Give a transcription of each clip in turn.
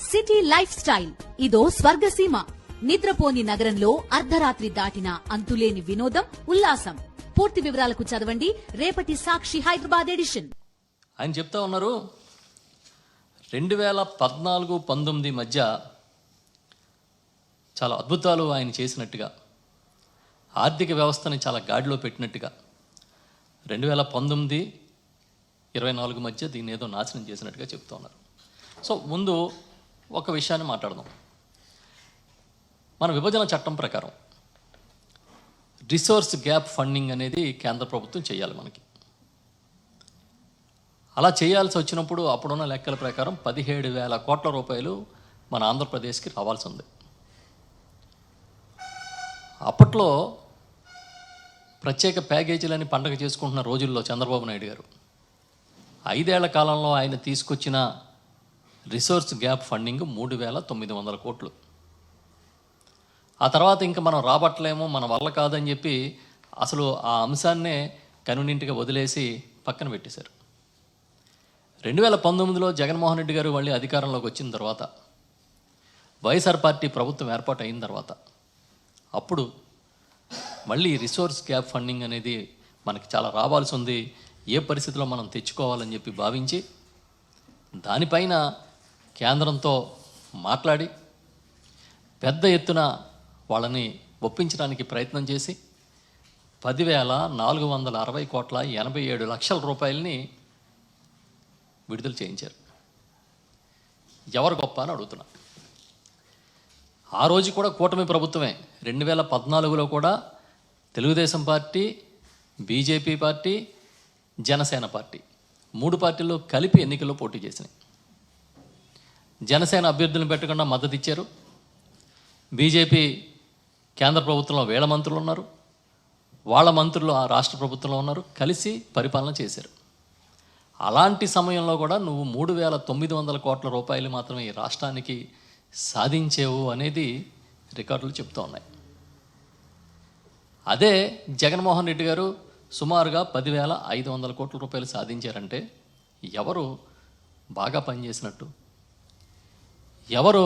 City life style ఇదో స్వర్గసీమ. నిద్రపోని నగరంలో అర్ధరాత్రి దాటిన అంతులేని వినోదం, ఉల్లాసం. పూర్తి వివరాలకు చదవండి రేపటి సాక్షి హైదరాబాద్ ఎడిషన్. ఆయన చెప్తా ఉన్నారు 2014-19 మధ్య చాలా అద్భుతాలు ఆయన చేసినట్టుగా, ఆర్థిక వ్యవస్థని చాలా గాడిలో పెట్టినట్టుగా, 2019-24 మధ్య దీన్ని ఏదో నాశనం చేసినట్టుగా చెప్తూ ఉన్నారు. సో ముందు ఒక విషయాన్ని మాట్లాడదాం. మన విభజన చట్టం ప్రకారం రిసోర్స్ గ్యాప్ ఫండింగ్ అనేది కేంద్ర ప్రభుత్వం చేయాలి. మనకి అలా చేయాల్సి వచ్చినప్పుడు అప్పుడున్న లెక్కల ప్రకారం 17,000 కోట్ల రూపాయలు మన ఆంధ్రప్రదేశ్కి రావాల్సి ఉంది. అప్పట్లో ప్రత్యేక ప్యాకేజీలని పండగ చేసుకుంటున్న రోజుల్లో చంద్రబాబు నాయుడు గారు 5 ఏళ్ల కాలంలో ఆయన తీసుకొచ్చిన రిసోర్స్ గ్యాప్ ఫండింగ్ 3,900 కోట్లు. ఆ తర్వాత ఇంకా మనం రాబట్టలేము, మన వల్ల కాదని చెప్పి అసలు ఆ అంశాన్నే కనునింటిగా వదిలేసి పక్కన పెట్టేశారు. 2019లో జగన్మోహన్ రెడ్డి గారు మళ్ళీ అధికారంలోకి వచ్చిన తర్వాత, వైఎస్ఆర్ పార్టీ ప్రభుత్వం ఏర్పాటు అయిన తర్వాత, అప్పుడు మళ్ళీ రిసోర్స్ గ్యాప్ ఫండింగ్ అనేది మనకి చాలా రావాల్సి ఉంది, ఏ పరిస్థితిలో మనం తెచ్చుకోవాలని చెప్పి భావించి దానిపైన కేంద్రంతో మాట్లాడి పెద్ద ఎత్తున వాళ్ళని ఒప్పించడానికి ప్రయత్నం చేసి 10,460 కోట్ల 87 లక్షల రూపాయలని విడుదల చేయించారు. ఎవరు గొప్ప అని అడుగుతున్నా. ఆ రోజు కూడా కూటమి ప్రభుత్వమే. 2014లో కూడా Telugu Desam party, BJP party, Janasena party 3 పార్టీలు కలిపి ఎన్నికల్లో పోటీ చేసినాయి. జనసేన అభ్యర్థులను పెట్టకుండా మద్దతు ఇచ్చారు. బీజేపీ కేంద్ర ప్రభుత్వంలో వేల మంత్రులు ఉన్నారు, వాళ్ళ మంత్రులు ఆ రాష్ట్ర ప్రభుత్వంలో ఉన్నారు, కలిసి పరిపాలన చేశారు. అలాంటి సమయంలో కూడా నువ్వు 3,900 కోట్ల రూపాయలు మాత్రమే ఈ రాష్ట్రానికి సాధించేవు అనేది రికార్డులు చెప్తూ ఉన్నాయి. అదే జగన్మోహన్ రెడ్డి గారు సుమారుగా 10,500 కోట్ల రూపాయలు సాధించారంటే ఎవరు బాగా పనిచేసినట్టు, ఎవరు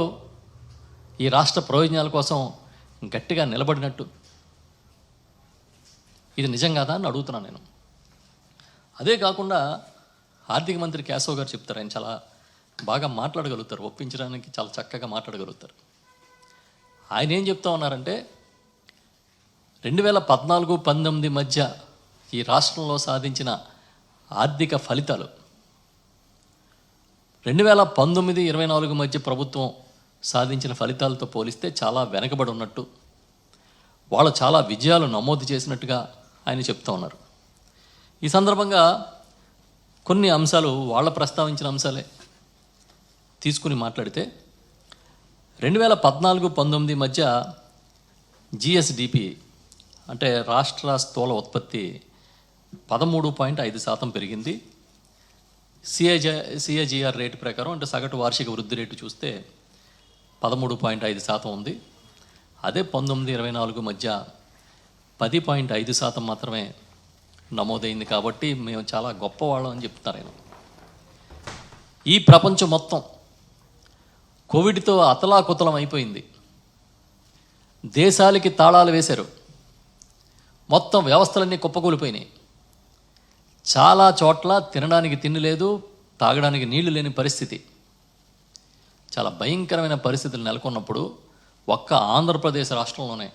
ఈ రాష్ట్ర ప్రయోజనాల కోసం గట్టిగా నిలబడినట్టు? ఇది నిజం కాదా అని అడుగుతున్నాను నేను. అదే కాకుండా ఆర్థిక మంత్రి కేశవ్ గారు చెప్తారు, ఆయన చాలా బాగా మాట్లాడగలుగుతారు, ఒప్పించడానికి చాలా చక్కగా మాట్లాడగలుగుతారు. ఆయన ఏం చెప్తా ఉన్నారంటే 2014-19 మధ్య ఈ రాష్ట్రంలో సాధించిన ఆర్థిక ఫలితాలు 2019-24 మధ్య ప్రభుత్వం సాధించిన ఫలితాలతో పోలిస్తే చాలా వెనకబడి ఉన్నట్టు, వాళ్ళు చాలా విజయాలు నమోదు చేసినట్టుగా ఆయన చెప్తా ఉన్నారు. ఈ సందర్భంగా కొన్ని అంశాలు వాళ్ళ ప్రస్తావించిన అంశాలే తీసుకుని మాట్లాడితే 2014-19 మధ్య జిఎస్డిపి అంటే రాష్ట్ర స్థూల ఉత్పత్తి 13.5% పెరిగింది. సిఏజిఆర్ రేటు ప్రకారం అంటే సగటు వార్షిక వృద్ధి రేటు చూస్తే 13.5% ఉంది. అదే 19-24 మధ్య 10.5% మాత్రమే నమోదైంది. కాబట్టి మేము చాలా గొప్పవాళ్ళం అని చెప్తున్నారు ఆయన. ఈ ప్రపంచం మొత్తం కోవిడ్తో అతలాకుతలం అయిపోయింది. దేశాలకి తాళాలు వేశారు, మొత్తం వ్యవస్థలన్నీ కుప్పకూలిపోయినాయి. చాలా చోట్ల తినడానికి తిండి లేదు, తాగడానికి నీళ్లు లేని పరిస్థితి. చాలా భయంకరమైన పరిస్థితులు నెలకొన్నప్పుడు ఒక్క ఆంధ్రప్రదేశ్ రాష్ట్రంలోనే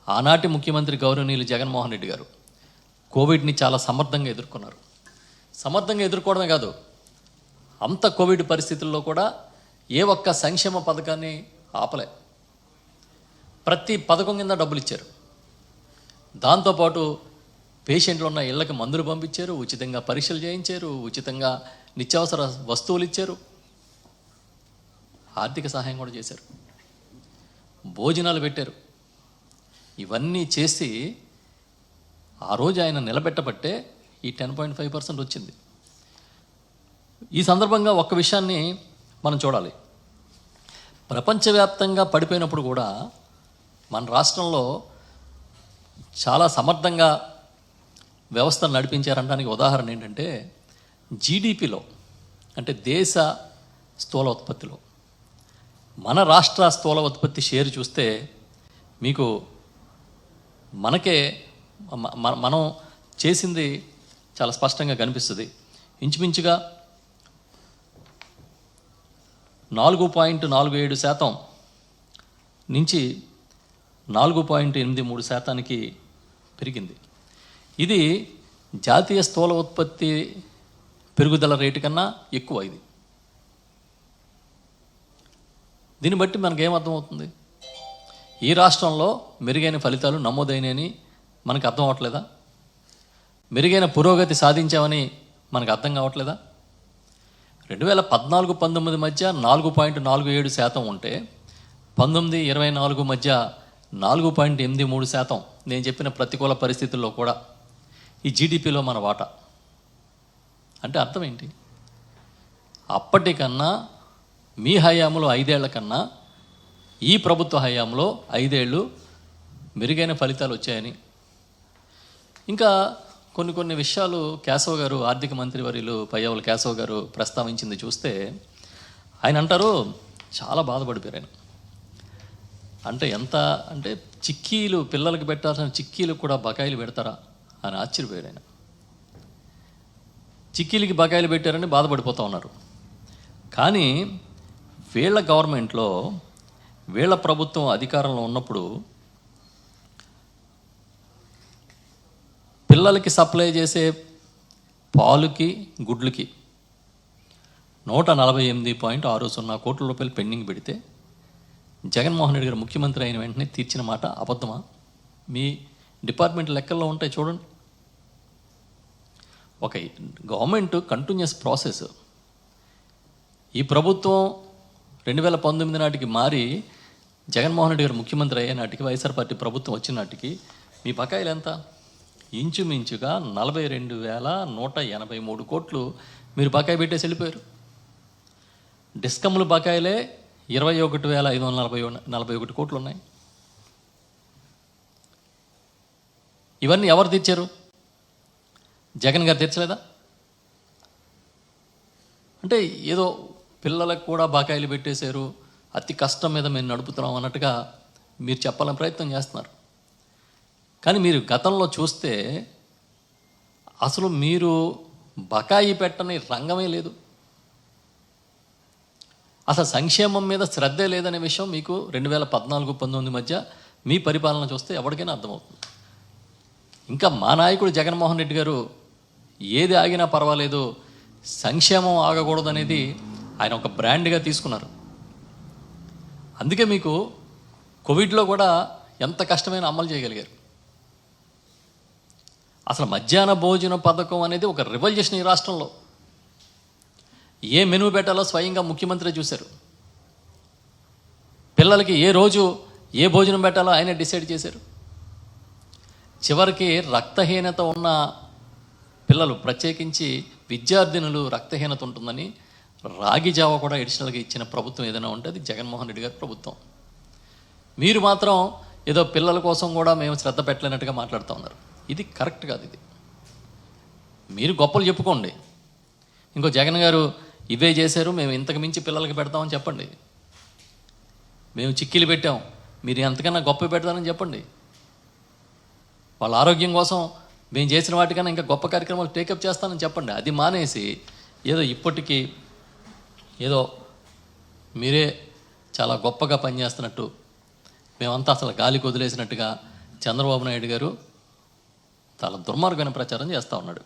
ఆనాటి ముఖ్యమంత్రి గౌరవనీయులు జగన్మోహన్ రెడ్డి గారు కోవిడ్ని చాలా సమర్థంగా ఎదుర్కొన్నారు. సమర్థంగా ఎదుర్కోవడమే కాదు, అంత కోవిడ్ పరిస్థితుల్లో కూడా ఏ ఒక్క సంక్షేమ పథకాన్ని ఆపలే. ప్రతి పథకం కింద డబ్బులు ఇచ్చారు. దాంతోపాటు పేషెంట్లు ఉన్న ఇళ్ళకి మందులు పంపించారు, ఉచితంగా పరీక్షలు చేయించారు, ఉచితంగా నిత్యావసర వస్తువులు ఇచ్చారు, ఆర్థిక సహాయం కూడా చేశారు, భోజనాలు పెట్టారు. ఇవన్నీ చేసి ఆ రోజు ఆయన నిలబెట్టబట్టే ఈ 10.5% వచ్చింది. ఈ సందర్భంగా ఒక్క విషయాన్ని మనం చూడాలి. ప్రపంచవ్యాప్తంగా పడిపోయినప్పుడు కూడా మన రాష్ట్రంలో చాలా సమర్థంగా వ్యవస్థను నడిపించారనడానికి ఉదాహరణ ఏంటంటే జీడిపిలో అంటే దేశ స్థూల ఉత్పత్తిలో మన రాష్ట్ర స్థూల ఉత్పత్తి షేర్ చూస్తే మీకు మనకే మనం చేసింది చాలా స్పష్టంగా కనిపిస్తుంది. ఇంచుమించుగా 4.47% నుంచి 4.83% పెరిగింది. ఇది జాతీయ స్థూల ఉత్పత్తి పెరుగుదల రేటు కన్నా ఎక్కువ. ఇది దీన్ని బట్టి మనకేమర్థమవుతుంది? ఈ రాష్ట్రంలో మెరుగైన ఫలితాలు నమోదైనని మనకు అర్థం అవ్వట్లేదా? మెరుగైన పురోగతి సాధించామని మనకు అర్థం కావట్లేదా? 2014-19 మధ్య 4.47% ఉంటే 19-24 మధ్య 4.83%. నేను చెప్పిన ప్రతికూల పరిస్థితుల్లో కూడా ఈ జీడిపిలో మన వాటా అంటే అర్థం ఏంటి? అప్పటికన్నా మీ హయాంలో 5 ఏళ్ల కన్నా ఈ ప్రభుత్వ హయాంలో 5 ఏళ్ళు మెరుగైన ఫలితాలు వచ్చాయని. ఇంకా కొన్ని విషయాలు కేశవ్ గారు, ఆర్థిక మంత్రి వర్యులు పయ్యావుల కేశవ్ గారు ప్రస్తావించింది చూస్తే ఆయన అంటారు చాలా బాధపడిపోయారు ఆయన. అంటే చిక్కీలు పిల్లలకి పెట్టాల్సిన చిక్కీలు కూడా బకాయిలు పెడతారా అని ఆశ్చర్యపోయాడు ఆయన. చిక్కీలకి బకాయిలు పెట్టారని బాధపడిపోతూ ఉన్నారు. కానీ వీళ్ళ గవర్నమెంట్లో వీళ్ళ ప్రభుత్వం అధికారంలో ఉన్నప్పుడు పిల్లలకి సప్లై చేసే పాలుకి గుడ్లకి 148.60 కోట్ల రూపాయలు పెండింగ్ పెడితే జగన్మోహన్ రెడ్డి గారు ముఖ్యమంత్రి అయిన వెంటనే తీర్చిన మాట అబద్ధమా? మీ డిపార్ట్మెంట్ లెక్కల్లో ఉంటాయి చూడండి. ఒక గవర్నమెంట్ కంటిన్యూస్ ప్రాసెస్. ఈ ప్రభుత్వం 2019 నాటికి మారి జగన్మోహన్ రెడ్డి గారు ముఖ్యమంత్రి అయ్యే నాటికి, వైఎస్ఆర్ పార్టీ ప్రభుత్వం వచ్చిన నాటికి మీ బకాయిలు ఎంత? ఇంచుమించుగా 42,183 కోట్లు మీరు బకాయి పెట్టేసి వెళ్ళిపోయారు. డిస్కమ్లు బకాయిలే 21,541 కోట్లు ఉన్నాయి. ఇవన్నీ ఎవరు తీర్చారు? జగన్ గారు తీర్చలేదా? అంటే ఏదో పిల్లలకు కూడా బకాయిలు పెట్టేశారు, అతి కష్టం మీద మేము నడుపుతున్నాం అన్నట్టుగా మీరు చెప్పాలని ప్రయత్నం చేస్తున్నారు. కానీ మీరు గతంలో చూస్తే అసలు మీరు బకాయి పెట్టని రంగమే లేదు. అసలు సంక్షేమం మీద శ్రద్ధే లేదనే విషయం మీకు 2014-19 మధ్య మీ పరిపాలన చూస్తే ఎవరికైనా అర్థమవుతుంది. ఇంకా మా నాయకుడు జగన్మోహన్ రెడ్డి గారు ఏది ఆగినా పర్వాలేదు, సంక్షేమం ఆగకూడదు అనేది ఆయన ఒక బ్రాండ్గా తీసుకున్నారు. అందుకే మీకు కోవిడ్లో కూడా ఎంత కష్టమైన అమలు చేయగలిగారు. అసలు మధ్యాహ్న భోజన పథకం అనేది ఒక రివల్యూషన్ ఈ రాష్ట్రంలో. ఏ మెనూ పెట్టాలో స్వయంగా ముఖ్యమంత్రి చూశారు. పిల్లలకి ఏ రోజు ఏ భోజనం పెట్టాలో ఆయన డిసైడ్ చేశారు. చివరికి రక్తహీనత ఉన్న పిల్లలు, ప్రత్యేకించి విద్యార్థినులు రక్తహీనత ఉంటుందని రాగి జావ కూడా ఎడిషనల్గా ఇచ్చిన ప్రభుత్వం ఏదైనా ఉంటే అది జగన్మోహన్ రెడ్డి గారి ప్రభుత్వం. మీరు మాత్రం ఏదో పిల్లల కోసం కూడా మేము శ్రద్ధ పెట్టలేనట్టుగా మాట్లాడుతూ ఉన్నారు. ఇది కరెక్ట్ కాదు. ఇది మీరు గొప్పలు చెప్పుకోండి. ఇంకో జగన్ గారు ఇవే చేశారు, మేము ఇంతకు మించి పిల్లలకి పెడతామని చెప్పండి. మేము చిక్కీలు పెట్టాం, మీరు ఎంతకన్నా గొప్ప పెడతారని చెప్పండి. వాళ్ళ ఆరోగ్యం కోసం మేము చేసిన వాటికన్నా ఇంకా గొప్ప కార్యక్రమాలు టేకప్ చేస్తానని చెప్పండి. అది మానేసి ఏదో ఇప్పటికీ ఏదో మీరే చాలా గొప్పగా పనిచేస్తున్నట్టు, మేమంతా అసలు గాలికి వదిలేసినట్టుగా చంద్రబాబు నాయుడు గారు చాలా దుర్మార్గమైన ప్రచారం చేస్తూ ఉన్నాడు.